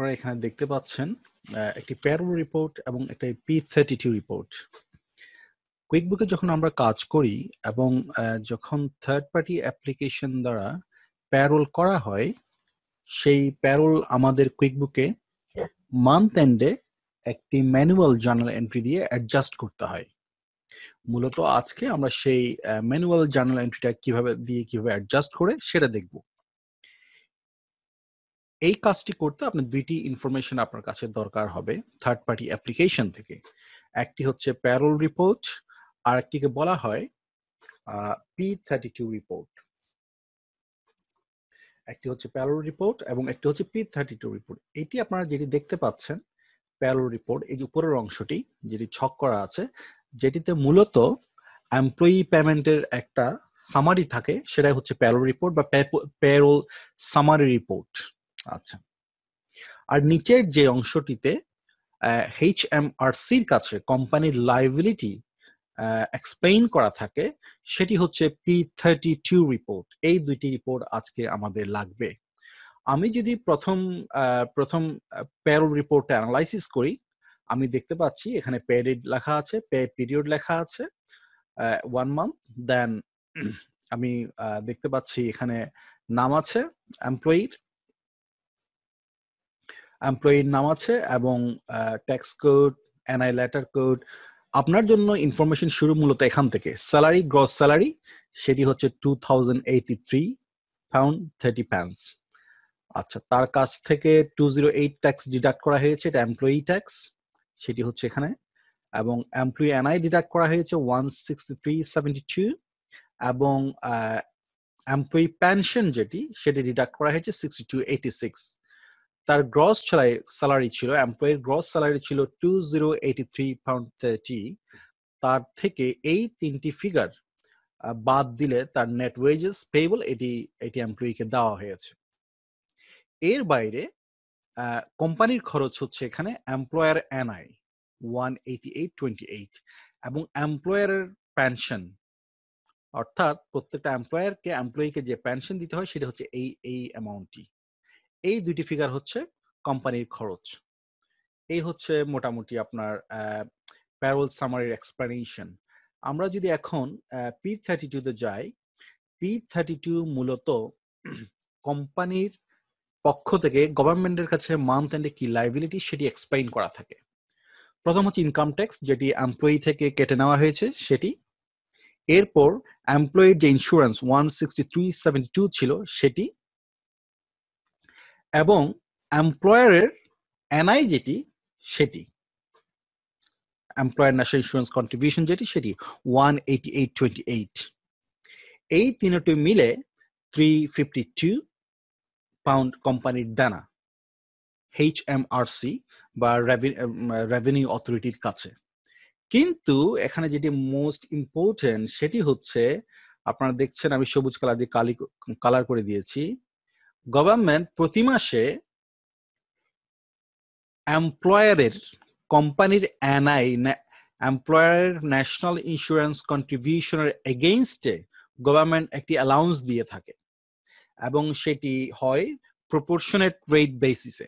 আপনারা এখানে দেখতে পাচ্ছেন একটি প্যারোল রিপোর্ট এবং একটা P32 রিপোর্ট। কুইকবুকে যখন আমরা কাজ করি এবং যখন থার্ড পার্টি অ্যাপ্লিকেশন দ্বারা প্যারোল করা হয়, সেই প্যারোল আমাদের কুইকবুকে মান্থ এন্ডে একটি ম্যানুয়াল জার্নাল এন্ট্রি দিয়ে অ্যাডজাস্ট করতে হয়। মূলত আজকে আমরা সেই ম্যানুয়াল জার্নাল এন্ট্রিটা কিভাবে অ্যাডজাস্ট করে সেটা দেখব। এই কাজটি করতে আপনার দুইটি ইনফরমেশন আপনার কাছে দরকার হবে থার্ড পার্টি অ্যাপ্লিকেশন থেকে। একটি হচ্ছে প্যারোল রিপোর্ট, আর একটিকে বলা হয় P32 রিপোর্ট। একটি হচ্ছে প্যারোল রিপোর্ট এবং একটি হচ্ছে P32 রিপোর্ট। এটি আপনারা যেটি দেখতে পাচ্ছেন প্যারোল রিপোর্ট, এই যে উপরের অংশটি যেটি ছক করা আছে, যেটিতে মূলত এমপ্লয়ি পেমেন্টের একটা সামারি থাকে, সেটাই হচ্ছে প্যারোল রিপোর্ট বা প্যারোল সামারি রিপোর্ট। আচ্ছা, আর নিচের যে অংশটিতে HMRCর কাছে কোম্পানির লায়াবিলিটি এক্সপ্লেইন করা থাকে, সেটি হচ্ছে P32 রিপোর্ট। এই দুইটি রিপোর্ট আজকে আমাদের লাগবে। আমি যদি প্রথম প্যারোল রিপোর্টটা অ্যানালাইসিস করি, আমি দেখতে পাচ্ছি এখানে পেরিয়ড লেখা আছে, পে পিরিয়ড লেখা আছে 1 মান্থ। দেন আমি দেখতে পাচ্ছি এখানে নাম আছে এমপ্লয়ির নাম আছে এবং tax code, NI letter code. আপনার জন্য ইনফরমেশন শুরু মূলত এখান থেকে। স্যালারি, গ্রস স্যালারি, সেটি হচ্ছে £2083.30। আচ্ছা, তার কাছ থেকে 208 ট্যাক্স ডিডাক্ট করা হয়েছে, এটা এমপ্লয়ি ট্যাক্স, সেটি হচ্ছে এখানে। এবং এমপ্লয়ি এনআই ডিডাক্ট করা হয়েছে 163.72 এবং এমপ্লয়ি পেনশন যেটি, সেটি ডিডাক্ট করা হয়েছে 62.86। তার গ্রস স্যালারি ছিল, এমপ্লয়ির গ্রস স্যালারি ছিল £2083.30। তার থেকে এই তিনটি ফিগার বাদ দিলে তার নেট ওয়েজেস পেয়েবল এটি এমপ্লয়িকে দেওয়া হয়েছে। এর বাইরে কোম্পানির খরচ হচ্ছে এখানে এমপ্লয়ার এনআই 188.28 এবং এমপ্লয়ারের পেনশন, অর্থাৎ প্রত্যেকটা এমপ্লয়িকে যে পেনশন দিতে হয় সেটা হচ্ছে এই অ্যামাউন্টটি। এই দুইটি ফিগার হচ্ছে কোম্পানির খরচ। এই হচ্ছে মোটামুটি আপনার প্যারোল সামারির এক্সপ্লেনেশন। আমরা যদি এখন P32 তে যাই, P32 মূলত কোম্পানির পক্ষ থেকে গভর্নমেন্টের কাছে মান্থ এন্ডে কি লায়াবিলিটি সেটি এক্সপ্লেইন করা থাকে। প্রথম হচ্ছে ইনকাম ট্যাক্স, যেটি এমপ্লয়ি থেকে কেটে নেওয়া হয়েছে সেটি। এরপর এমপ্লয়ির যে ইন্স্যুরেন্স 163.72 ছিল সেটি, এবং এমপ্লয়ারের এনআই যেটি, সেটি এমপ্লয়ার ন্যাশনাল ইন্স্যুরেন্স কন্ট্রিবিউশন যেটি, সেটি 188.28। এই তিনটি মিলে £352 কোম্পানির দেনা HMRC বা রেভিনিউ অথরিটির কাছে। কিন্তু এখানে যেটি মোস্ট ইম্পর্টেন্ট সেটি হচ্ছে, আপনারা দেখছেন আমি সবুজ কালার দিয়ে কালার করে দিয়েছি, গভর্নমেন্ট প্রতি মাসে এমপ্লয়ারের কোম্পানির এনআই এমপ্লয়ারের ন্যাশনাল ইন্স্যুরেন্স কন্ট্রিবিউশনের এগেইনস্টে গভর্নমেন্ট একটি অ্যালাউন্স দিয়ে থাকে এবং সেটি হয় প্রপোর্শনেট রেট বেসিসে।